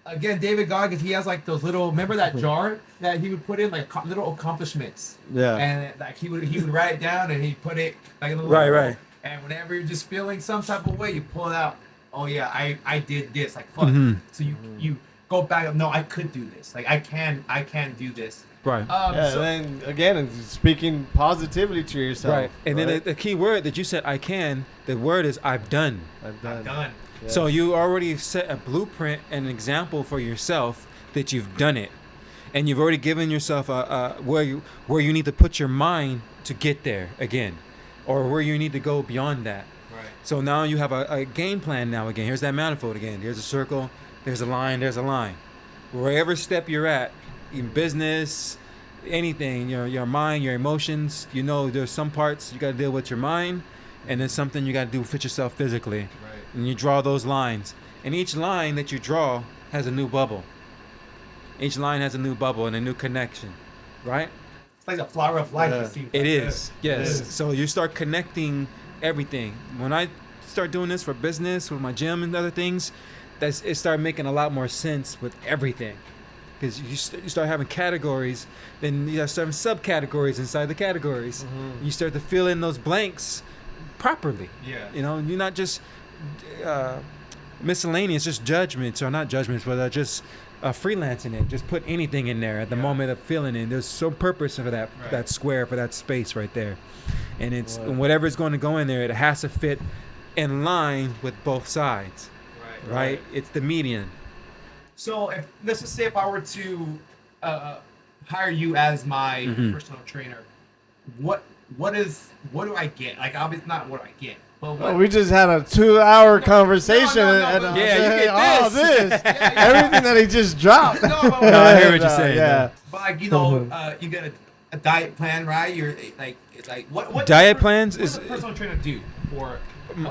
Again, David Goggins, he has like those little. Remember that jar that he would put in like little accomplishments. Yeah. And like he would write it down and he'd put it like in a little. Right. And whenever you're just feeling some type of way, you pull it out. Oh yeah, I did this. Like fuck. Mhm. So you go back. No, I could do this. Like I can do this. Right. and then again, speaking positivity to yourself. Right. And then the key word that you said, I can. The word is I've done. I've done. Done. Yeah. So you already set a blueprint and an example for yourself that you've done it, and you've already given yourself where you need to put your mind to get there again, or where you need to go beyond that. Right. So now you have a game plan. Now again, here's that manifold again. Here's a circle. There's a line. There's a line. Wherever step you're at, in business, anything, your mind, your emotions. There's some parts you got to deal with your mind, and then something you got to do with yourself physically. Right. And you draw those lines. And each line that you draw has a new bubble. Each line has a new bubble and a new connection, right? It's like the flower of life. Yeah. It seems It like. is, yes. It is. So you start connecting everything. When I start doing this for business with my gym and other things, it started making a lot more sense with everything. Because you start having categories, then you start having subcategories inside the categories. You start to fill in those blanks properly. Yeah. You know, you're not just miscellaneous, just judgments, or not judgments, but just freelancing it. Just put anything in there at the moment of filling in. There's some purpose for that that square, for that space right there. And it's whatever's going to go in there, it has to fit in line with both sides. Right? It's the median. So let's just say if I were to hire you as my personal trainer, what do I get? Like, obviously not what I get, but what, we just had a 2-hour conversation. No, you get all this. Everything that he just dropped. No, I hear what you're saying. Yeah. But like, you know, you get a diet plan, right? You're like what diet plans what is does a personal trainer do for?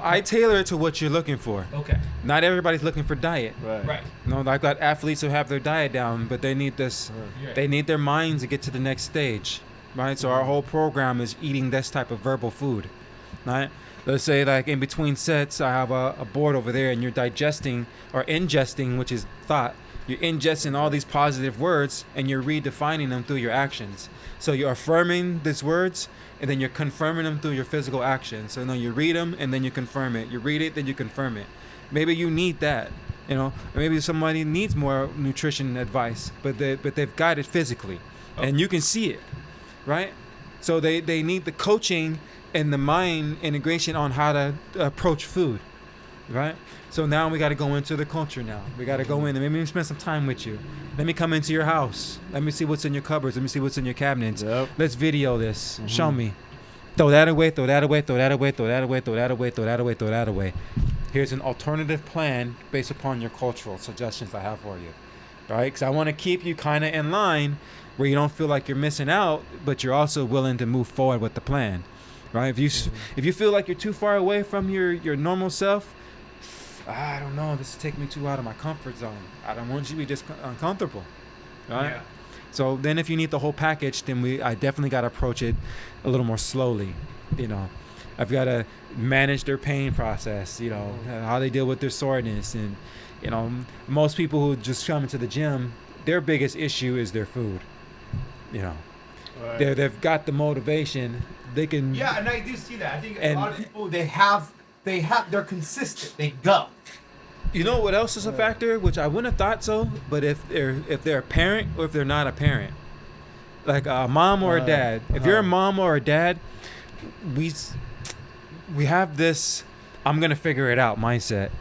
I tailor it to what you're looking for. Okay. Not everybody's looking for diet. Right. No, I've got athletes who have their diet down, but they need this. They need their minds to get to the next stage, right? So our whole program is eating this type of verbal food, right? Let's say like in between sets, I have a board over there, and you're digesting or ingesting, which is thought. You're ingesting all these positive words, and you're redefining them through your actions. So you're affirming these words, and then you're confirming them through your physical actions. So now you read them, and then you confirm it. You read it, then you confirm it. Maybe you need that, you know. Or maybe somebody needs more nutrition advice, but they've got it physically, and you can see it, right? So they need the coaching and the mind integration on how to approach food, right? So now we got to go into the culture now. We got to go in and maybe spend some time with you. Let me come into your house. Let me see what's in your cupboards. Let me see what's in your cabinets. Yep. Let's video this. Show me. Throw that away, throw that away, throw that away, throw that away, throw that away, throw that away, throw that away. Here's an alternative plan based upon your cultural suggestions I have for you, right? Because I want to keep you kind of in line where you don't feel like you're missing out, but you're also willing to move forward with the plan, right? If you feel like you're too far away from your normal self, I don't know, this is taking me too out of my comfort zone. I don't want you to be just uncomfortable, right? Yeah. So then if you need the whole package, then I definitely got to approach it a little more slowly, you know. I've got to manage their pain process, you know, how they deal with their soreness. And, you know, most people who just come into the gym, their biggest issue is their food, you know. Right. They've got the motivation. They can... Yeah, and I do see that. I think a lot of people, they're consistent. They go. You know what else is a factor, which I wouldn't have thought so, but if they're a parent or if they're not a parent, like a mom or a dad. If you're a mom or a dad, we have this I'm gonna figure it out mindset.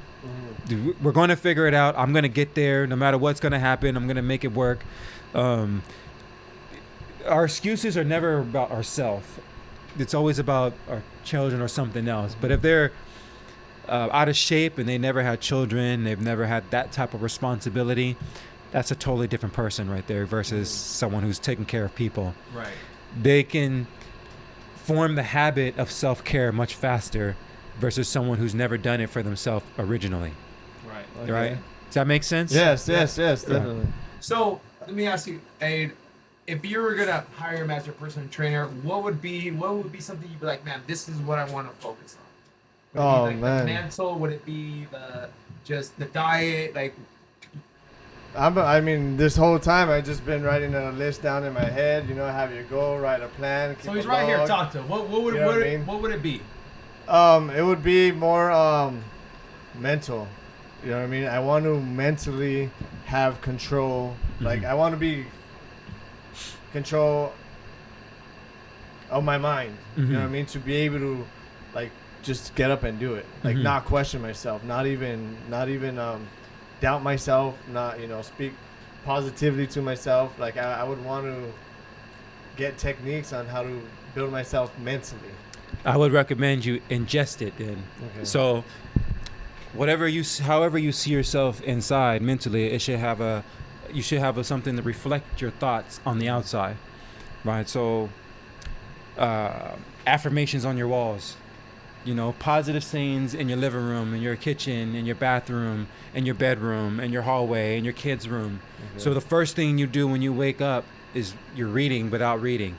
We're going to figure it out. I'm gonna get there no matter what's gonna happen. I'm gonna make it work. Our excuses are never about ourselves. It's always about our children or something else. But if they're out of shape and they never had children, they've never had that type of responsibility, that's a totally different person right there versus someone who's taking care of people. Right. They can form the habit of self-care much faster versus someone who's never done it for themselves originally. Right. Okay. Right? Does that make sense? Yes, definitely. So let me ask you, Aid, if you were gonna hire him as your personal trainer, what would be something you'd be like, man, this is what I want to focus on? Would it be like the mental? Would it be just the diet? Like, I mean, this whole time I've just been writing a list down in my head. You know, have your goal, write a plan. Keep so he's a right here. log. Talk to him. What would You know what I mean? what would it be? It would be more mental. You know what I mean? I want to mentally have control. Like, I want to be control of my mind. You know what I mean? To be able to, like, just get up and do it. Like, not question myself. Not even doubt myself. Not, you know, speak positively to myself. Like, I would want to get techniques on how to build myself mentally. I would recommend you ingest it then. Okay. So however you see yourself inside mentally, you should have something to reflect your thoughts on the outside, right? So affirmations on your walls, you know, positive scenes in your living room, in your kitchen, in your bathroom, in your bedroom, in your hallway, in your kids' room. Okay. So the first thing you do when you wake up is you're reading without reading.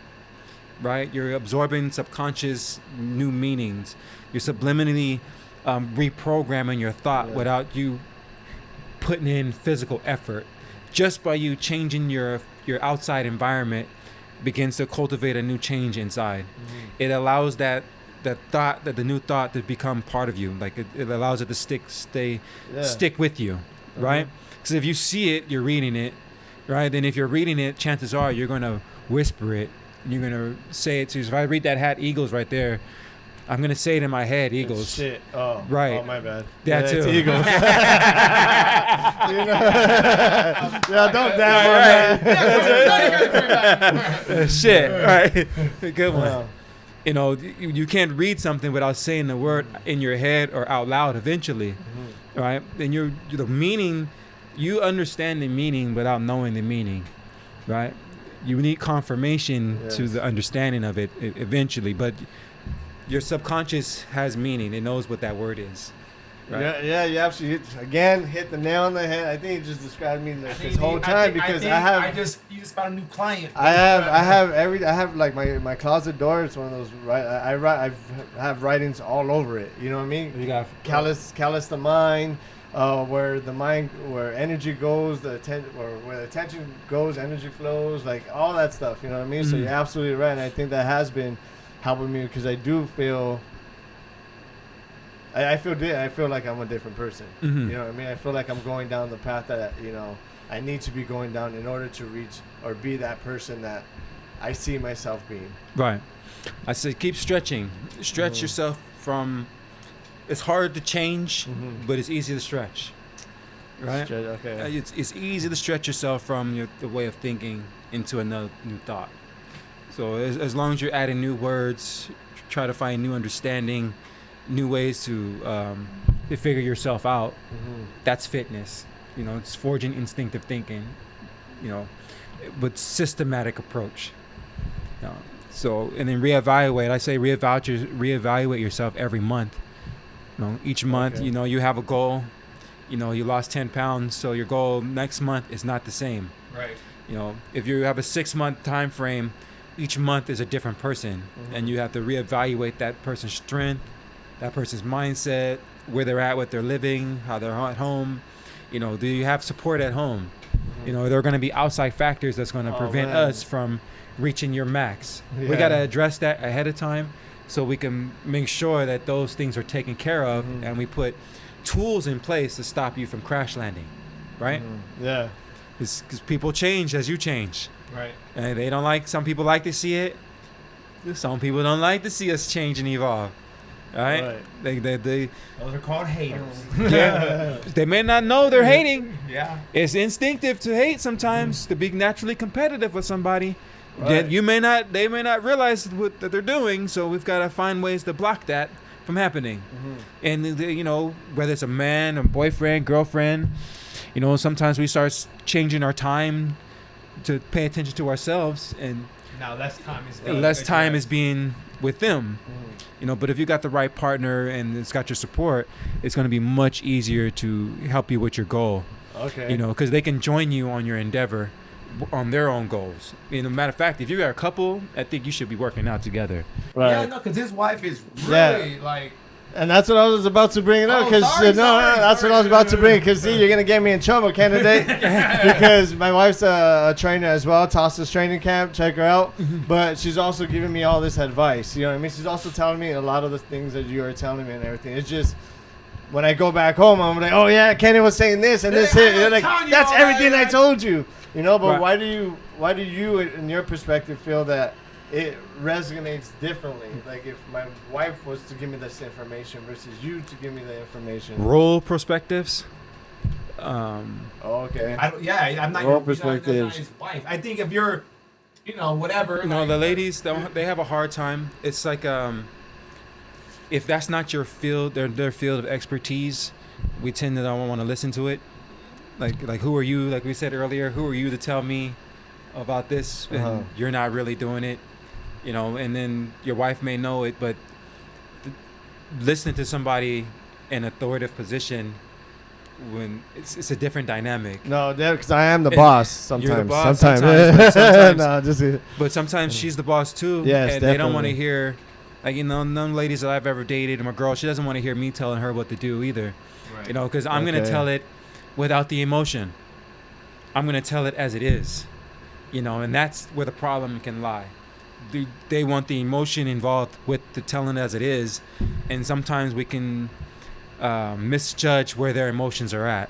Right? You're absorbing subconscious new meanings. You're subliminally reprogramming your thought without you putting in physical effort. Just by you changing your outside environment begins to cultivate a new change inside. It allows the new thought to become part of you. Like it allows it to stick with you, right? Because if you see it, you're reading it, right? Then if you're reading it, chances are you're gonna whisper it. And you're gonna say it to. So if I read that hat, Eagles, right there, I'm gonna say it in my head, Eagles. It's shit. Oh, right. Oh, my bad. That too. It's Eagles. Yeah, don't dab on that. Shit. Right. Good one. You know, you can't read something without saying the word in your head or out loud eventually, right? And the meaning, you understand the meaning without knowing the meaning, right? You need confirmation to the understanding of it eventually, but your subconscious has meaning. It knows what that word is, right? Yeah, you absolutely hit the nail on the head. I think you just described me this whole time because you just found a new client. I have like my closet door. It's one of those I have writings all over it. You know what I mean? You got callous the mind. Where energy goes, where the attention goes, energy flows, like all that stuff. You know what I mean? So you're absolutely right, and I think that has been helping me because I do feel. I feel like I'm a different person. You know what I mean? I feel like I'm going down the path that I need to be going down in order to reach or be that person that I see myself being. Right. I say keep stretching. Stretch yourself from. It's hard to change, but it's easy to stretch. Right? Okay. It's easy to stretch yourself from the way of thinking into another new thought. So as long as you're adding new words, try to find new understanding, new ways to figure yourself out. That's fitness. You know, it's forging instinctive thinking. You know, with systematic approach. You know, so and then reevaluate. I say reevaluate yourself every month. You know, each month, you know, you have a goal. You know, you lost 10 pounds, so your goal next month is not the same. Right. You know, if you have a 6-month time frame, each month is a different person, and you have to reevaluate that person's strength, that person's mindset, where they're at, what they're living, how they're at home. You know, do you have support at home? You know, there are going to be outside factors that's going to prevent us from reaching your max. We got to address that ahead of time, so we can make sure that those things are taken care of, and we put tools in place to stop you from crash landing, right? Yeah. Because people change as you change. Right. And they don't like, some people like to see it. Some people don't like to see us change and evolve. Right? They those are called haters. Yeah. They may not know they're hating. Yeah. It's instinctive to hate sometimes, to be naturally competitive with somebody. That they may not realize that they're doing, so we've got to find ways to block that from happening. And you know, whether it's a man, a boyfriend, girlfriend, you know, sometimes we start changing our time to pay attention to ourselves, and now less time is being with them. You know, but if you got the right partner and it's got your support, it's going to be much easier to help you with your goal. Okay. You know, because they can join you on your endeavor, on their own goals. You know, matter of fact, if you got a couple, I think you should be working out together. Right. Yeah, no, because his wife is really like. And that's what I was about to bring it up, because that's what I was about to bring. Because see, you're gonna get me in trouble, Canidate, because my wife's a trainer as well, Tassa's training camp. Check her out. But she's also giving me all this advice. You know what I mean? She's also telling me a lot of the things that you are telling me and everything. It's just when I go back home, I'm like, oh yeah, Kenny was saying this and this. You're like, that's everything I told you. You know, but why do you, in your perspective, feel that it resonates differently? Like if my wife was to give me this information versus you to give me the information. Role perspectives. Okay. I'm not Role your perspectives. not his wife. I think if you're, whatever. You know, the ladies, they have a hard time. It's like if that's not your field, their field of expertise, we tend to don't want to listen to it. Like who are you? Like we said earlier, who are you to tell me about this? And you're not really doing it, you know. And then your wife may know it, but listening to somebody in authoritative position, when it's a different dynamic. No, because I am the boss sometimes. You're the boss sometimes. but sometimes, no, but sometimes she's the boss too. Yes, and they don't want to hear. Like, you know, none ladies that I've ever dated, or a girl, she doesn't want to hear me telling her what to do either. Right. You know, because I'm going to tell it without the emotion. I'm going to tell it as it is. You know, and that's where the problem can lie. They want the emotion involved with the telling as it is, and sometimes we can misjudge where their emotions are at,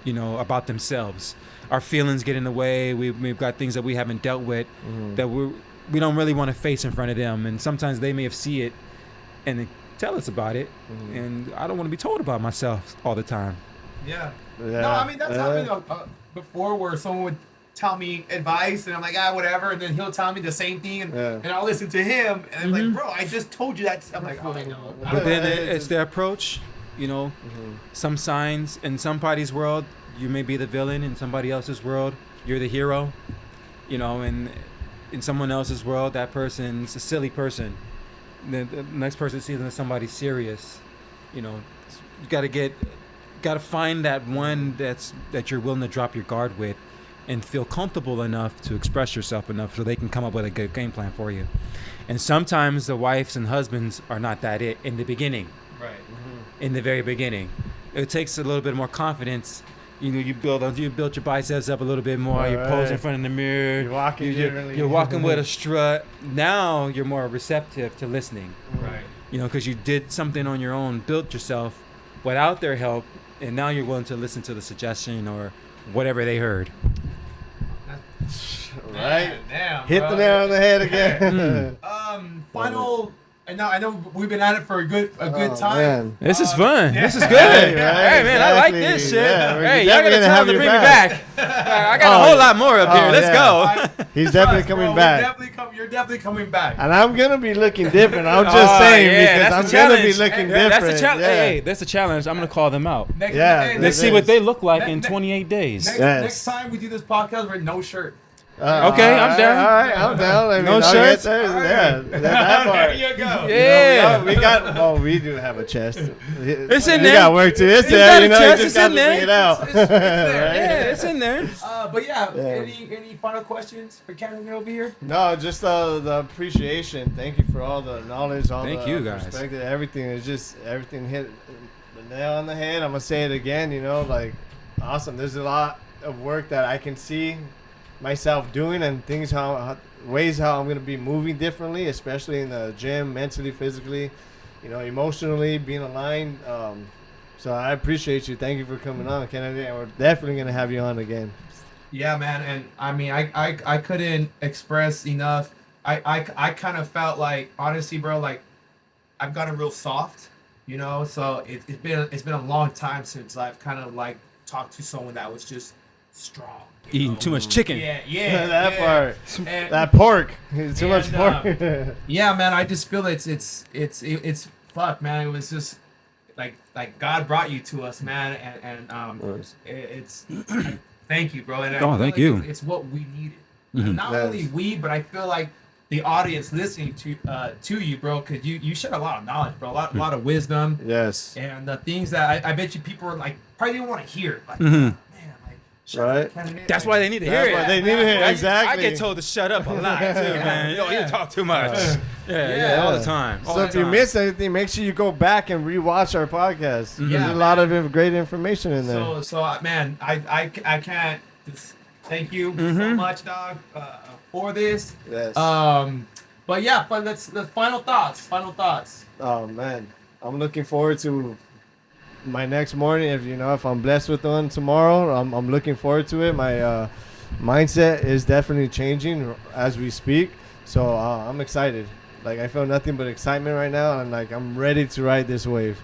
you know, about themselves. Our feelings get in the way. We've got things that we haven't dealt with that we don't really want to face in front of them, and sometimes they may have see it and they tell us about it, and I don't want to be told about myself all the time. Yeah. No, I mean, that's happened before, where someone would tell me advice and I'm like, whatever, and then he'll tell me the same thing, and I'll listen to him, and I'm like, bro, I just told you that. I'm like, oh, I know. But then it's their approach, you know. Some signs in somebody's world, you may be the villain. In somebody else's world, you're the hero, you know. And in someone else's world, that person's a silly person. The next person sees them as somebody serious, you know. You gotta find that one that you're willing to drop your guard with, and feel comfortable enough to express yourself enough so they can come up with a good game plan for you. And sometimes the wives and husbands are not that it in the beginning. Right. In the very beginning, it takes a little bit more confidence. You know, you build your biceps up a little bit more. You pose in front of the mirror. You're walking differently. You're walking with a strut. Now you're more receptive to listening. Right. You know, because you did something on your own, built yourself without their help, and now you're willing to listen to the suggestion or whatever they heard. Right. Damn, Hit the nail on the head again. Final. I know we've been at it for a good time. Man. This is fun. This is good. Right, Hey, man, I like exactly. this shit. Yeah, we're Hey, y'all definitely gotta gonna tell have them to you bring me back. back. I got a whole lot more up here. Let's go. He's definitely coming back. You're definitely coming back. And I'm going to be looking different. I'm just saying because I'm going to be looking different. That's the challenge. Yeah. Hey, that's a challenge. I'm going to call them out. Yeah, Let's see what they look like in 28 days. Next time we do this podcast, we're no shirt. Okay, I'm down. All right, I'm down. I mean, No I'll shirts? get there. Yeah, that part. There you go. Yeah. We got. Oh, we do have a chest. It's in You there. got work too. It's It's there. got You a know, chest, you it's just got in to there. bring it out. It's there. Right? Yeah, it's in there. But yeah, Yeah. any final questions for Canada over here? No, just the appreciation. Thank you for all the knowledge, all Thank the you, guys. perspective, everything. It's just everything hit the nail on the head. I'm gonna say it again. You know, like awesome. There's a lot of work that I can see myself doing, and things ways how I'm gonna be moving differently, especially in the gym, mentally, physically, you know, emotionally, being aligned. So I appreciate you. Thank you for coming on, Canidate, and we're definitely gonna have you on again. Yeah, man, and I mean, I couldn't express enough. I kind of felt like, honestly, bro, like I've gotten real soft, you know. So it's been a long time since I've kind of like talked to someone that was just strong. Eating too much chicken. Yeah, That part, And- that pork, too much pork. Yeah, man, I just feel it's fuck, man. It was just like God brought you to us, man, and it's thank you, bro. And I feel thank like you. It's what we needed. Mhm. Not Yes. only we, but I feel like the audience listening to you, bro, because you share a lot of knowledge, bro, a lot of wisdom, Yes. and the things that I bet you people are like probably didn't want to hear. Like, Mhm. man, like shut Right. up, Canidate, That's like- why they need to hear That's it. why they need to hear I- exactly. I get told to shut up a lot too, man. Yo, you talk too much. Yeah, all the time. All So the if you time. miss anything, make sure you go back and rewatch our podcast. Mhm. There's Yeah, a lot of great information in there. Man, I can't just thank you so Mhm. much, dog, for this. Yes. But yeah, but let's final thoughts. Oh man, I'm looking forward to my next morning. If I'm blessed with one tomorrow, I'm looking forward to it. My mindset is definitely changing as we speak. So I'm excited. Like I feel nothing but excitement right now, and like I'm ready to ride this wave.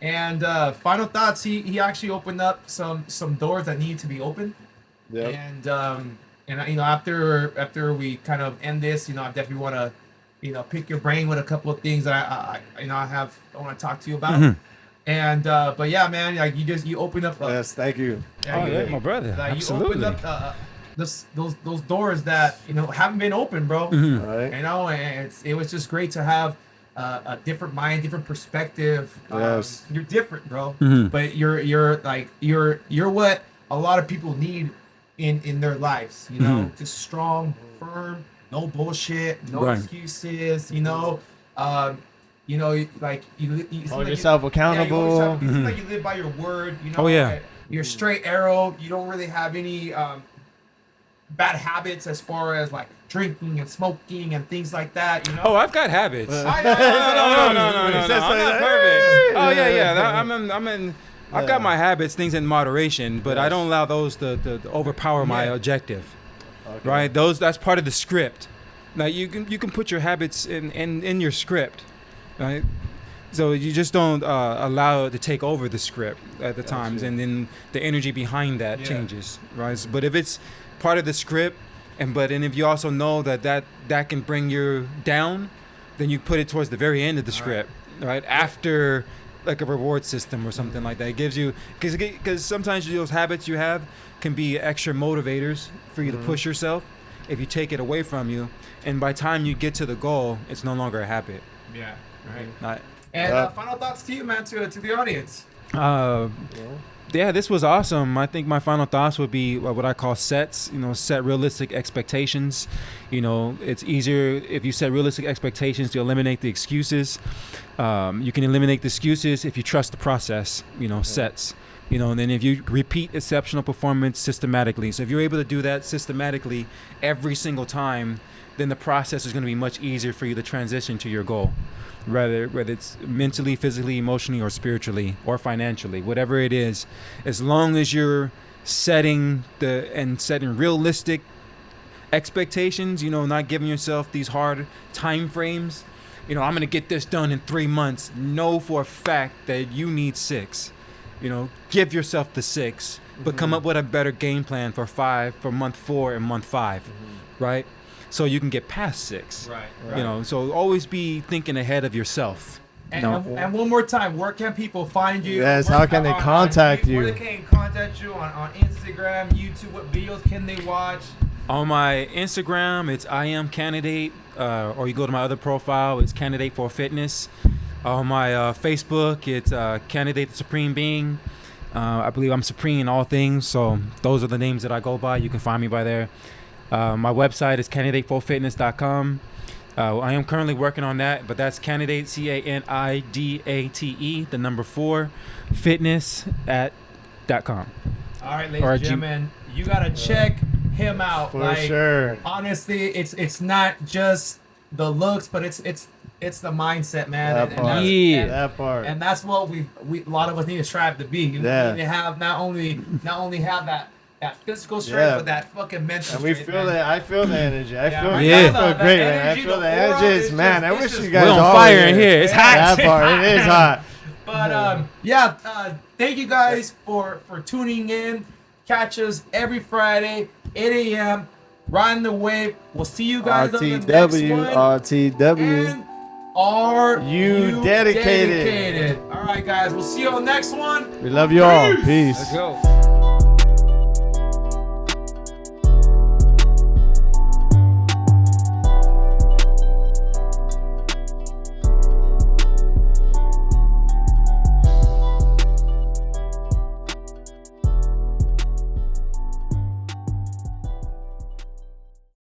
And final thoughts. He actually opened up some doors that needed to be opened. Yep. And you know, after we kind of end this, you know, I definitely want to, pick your brain with a couple of things that I want to talk to you about. Mhm. And but yeah, man, like you opened up. Yes. Thank you. Oh, yeah, my brother. Like, Absolutely. You opened up those doors that haven't been open, bro. Mhm. All right. And it was just great to have a different mind, different perspective. Yes. You're different, bro. Mhm. But you're what a lot of people need in their lives. You know, just strong, firm, no bullshit, no Right. excuses. You know, like you Hold like yourself you accountable. hold yourself, you seem like you live by your word. You know, Oh, yeah. You're straight arrow. You don't really have any bad habits as far as like drinking and smoking and things like that. You know. Oh, I've got habits. I know. No. When he I'm says not something, perfect. Oh yeah. Yeah. I've got my habits, things in moderation, but I don't allow those to overpower my objective. Okay. Right? That's part of the script. Now you can put your habits in your script, right? So you just don't allow it to take over the script at the times, and then the energy behind that changes, right? So, but if it's part of the script, and if you also know that can bring you down, then you put it towards the very end of the script, right? After like a reward system or something like that. It gives you, because sometimes those habits you have can be extra motivators for you to push yourself. If you take it away from you, and by the time you get to the goal, it's no longer a habit. Yeah. Right. Not, And final thoughts to you, man, to the audience. Yeah, this was awesome. I think my final thoughts would be what I call sets. Set realistic expectations. It's easier if you set realistic expectations to eliminate the excuses. You can eliminate the excuses if you trust the process. Sets. And then if you repeat exceptional performance systematically. So if you're able to do that systematically every single time, then the process is going to be much easier for you to transition to your goal. Whether it's mentally, physically, emotionally, or spiritually, or financially, whatever it is, as long as you're setting realistic expectations, not giving yourself these hard time frames. I'm going to get this done in 3 months. Know for a fact that you need 6. Give yourself the 6, but come up with a better game plan for month 4 and month 5, right? So you can get past 6. Right. So always be thinking ahead of yourself. And one more time, where can people find you? Yes, how can they contact you? Where they can contact you on Instagram, YouTube? What videos can they watch? On my Instagram, it's I am Canidate, or you go to my other profile, it's Candidate for Fitness. On my Facebook, it's Candidate the Supreme Being. I believe I'm supreme in all things, so those are the names that I go by. You can find me by there. My website is candidateforfitness.com. I am currently working on that, but that's Canidate, CANIDATE, the number 4, fitness.com. All right, ladies and gentlemen, you gotta check him out. For sure. Honestly, it's not just the looks, but it's the mindset, man. That part. And that's what we a lot of us need to strive to be. You need to have not only have that physical strength, but that fucking mental strength. And we feel that. I feel the energy. I feel Yeah. I feel great, man. I feel the energy. Man, I wish you guys we're on fire in here. It's hot. That part, it is hot. But thank you guys for tuning in. Catch us every Friday, 8 a.m. Riding the wave. We'll see you guys on the next one. RTW. And are you dedicated? All right, guys. We'll see you on the next one. We love you all. Peace. Let's go.